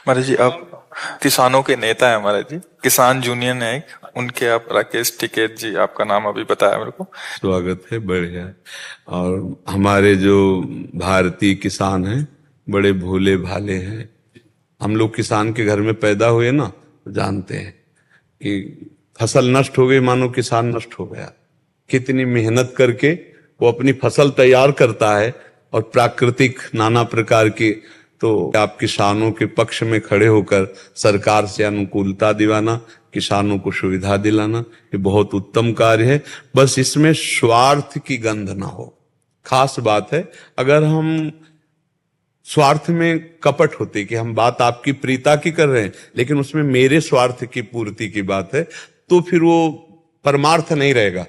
महाराज जी, आप किसानों के नेता हैं महाराज जी। किसान यूनियन है एक, उनके आप राकेश टिकैत जी, आपका नाम अभी बताया मेरे को। स्वागत है, बढ़िया है। और हमारे जो भारतीय किसान हैं बड़े भोले भाले हैं। हम लोग किसान के घर में पैदा हुए ना, तो जानते हैं कि फसल नष्ट हो गई मानो किसान नष्ट हो गया। कितनी मेहनत करके वो अपनी फसल तैयार करता है और प्राकृतिक नाना प्रकार की, तो आप किसानों के पक्ष में खड़े होकर सरकार से अनुकूलता दिलाना, किसानों को सुविधा दिलाना, ये बहुत उत्तम कार्य है। बस इसमें स्वार्थ की गंध ना हो, खास बात है। अगर हम स्वार्थ में कपट होती कि हम बात आपकी प्रीता की कर रहे हैं लेकिन उसमें मेरे स्वार्थ की पूर्ति की बात है, तो फिर वो परमार्थ नहीं रहेगा।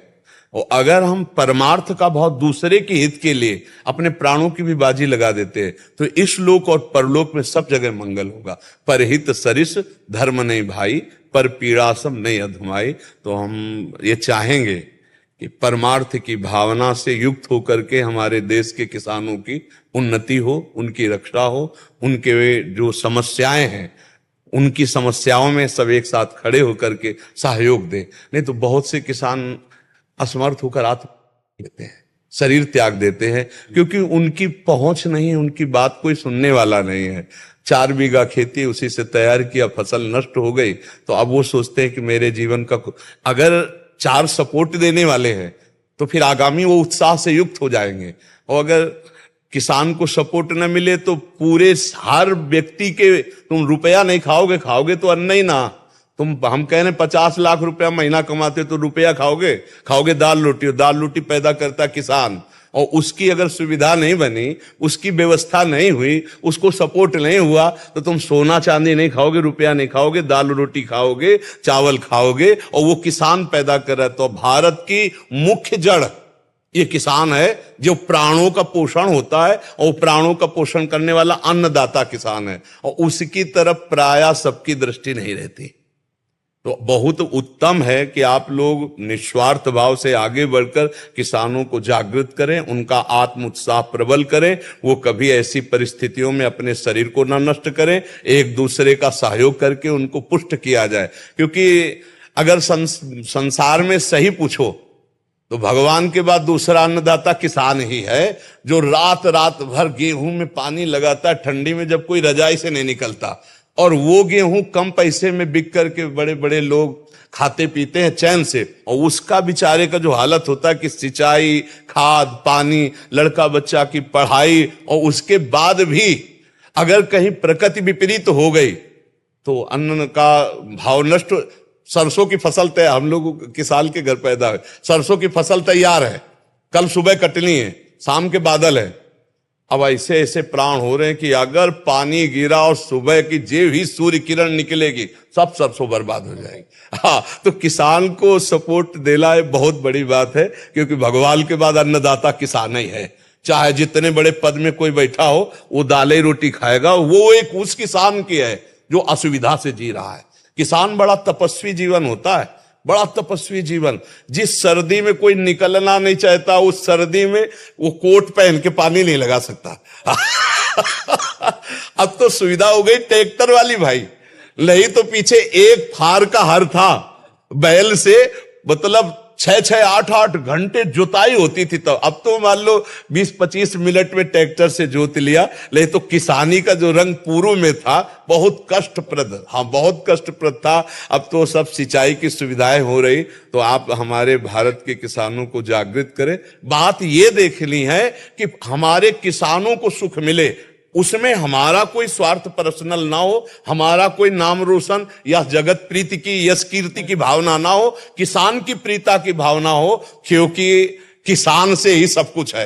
और अगर हम परमार्थ का बहुत दूसरे के हित के लिए अपने प्राणों की भी बाजी लगा देते हैं तो इस लोक और परलोक में सब जगह मंगल होगा। परहित सरिस धर्म नहीं भाई, पर पीड़ासम नहीं अधमाई। तो हम ये चाहेंगे कि परमार्थ की भावना से युक्त होकर के हमारे देश के किसानों की उन्नति हो, उनकी रक्षा हो, उनके जो समस्याएं हैं उनकी समस्याओं में सब एक साथ खड़े होकर के सहयोग दें। नहीं तो बहुत से किसान असमर्थ होकर आत्महत्या देते हैं, शरीर त्याग देते हैं, क्योंकि उनकी पहुंच नहीं, उनकी बात कोई सुनने वाला नहीं है। 4 बीघा खेती उसी से तैयार किया, फसल नष्ट हो गई, तो अब वो सोचते हैं कि मेरे जीवन का अगर 4 सपोर्ट देने वाले हैं तो फिर आगामी वो उत्साह से युक्त हो जाएंगे। और अगर किसान को सपोर्ट न मिले तो पूरे हर व्यक्ति के तुम रुपया नहीं खाओगे, खाओगे तो अन्न ही ना। हम कह रहे 50 लाख रुपया महीना कमाते तो रुपया खाओगे दाल रोटी, और दाल रोटी पैदा करता किसान। और उसकी अगर सुविधा नहीं बनी, उसकी व्यवस्था नहीं हुई, उसको सपोर्ट नहीं हुआ, तो तुम सोना चांदी नहीं खाओगे, रुपया नहीं खाओगे, दाल रोटी खाओगे, चावल खाओगे, और वो किसान पैदा कर रहा है। तो भारत की मुख्य जड़ ये किसान है, जो प्राणों का पोषण होता है, और प्राणों का पोषण करने वाला अन्नदाता किसान है, और उसकी तरफ प्रायः सबकी दृष्टि नहीं रहती। तो बहुत उत्तम है कि आप लोग निस्वार्थ भाव से आगे बढ़कर किसानों को जागृत करें, उनका आत्म उत्साह प्रबल करें, वो कभी ऐसी परिस्थितियों में अपने शरीर को न नष्ट करें, एक दूसरे का सहयोग करके उनको पुष्ट किया जाए। क्योंकि अगर संसार में सही पूछो तो भगवान के बाद दूसरा अन्नदाता किसान ही है, जो रात रात भर गेहूं में पानी लगाता है, ठंडी में जब कोई रजाई से नहीं निकलता, और वो गेहूं कम पैसे में बिक करके बड़े बड़े लोग खाते पीते हैं चैन से। और उसका बेचारे का जो हालत होता है कि सिंचाई, खाद, पानी, लड़का बच्चा की पढ़ाई, और उसके बाद भी अगर कहीं प्रकृति विपरीत हो गई तो अन्न का भाव नष्ट। सरसों की फसल तैयार, हम लोग किसान के घर पैदा है, सरसों की फसल तैयार है, कल सुबह कटनी है, शाम के बादल है। अब ऐसे ऐसे प्राण हो रहे हैं कि अगर पानी गिरा और सुबह की जे भी सूर्य किरण निकलेगी, सब सरसों बर्बाद हो जाएगी। हाँ, तो किसान को सपोर्ट देना है बहुत बड़ी बात है, क्योंकि भगवान के बाद अन्नदाता किसान ही है। चाहे जितने बड़े पद में कोई बैठा हो, वो दाल रोटी खाएगा, वो एक उस किसान की है जो असुविधा से जी रहा है। किसान बड़ा तपस्वी जीवन होता है, बड़ा तपस्वी जीवन। जिस सर्दी में कोई निकलना नहीं चाहता, उस सर्दी में वो कोट पहन के पानी नहीं लगा सकता। अब तो सुविधा हो गई ट्रैक्टर वाली भाई, नहीं तो पीछे एक फार का हर था, बैल से मतलब 6-6, 8-8 घंटे जुताई होती थी। तो अब तो मान लो 20-25 मिनट में ट्रैक्टर से जोत लिया। ले तो किसानी का जो रंग पूर्व में था बहुत कष्टप्रद, हाँ बहुत कष्टप्रद था। अब तो सब सिंचाई की सुविधाएं हो रही। तो आप हमारे भारत के किसानों को जागृत करें। बात ये देखनी है कि हमारे किसानों को सुख मिले, उसमें हमारा कोई स्वार्थ पर्सनल ना हो, हमारा कोई नाम रोशन या जगत प्रीति की, यश कीर्ति की भावना ना हो, किसान की प्रीता की भावना हो, क्योंकि किसान से ही सब कुछ है।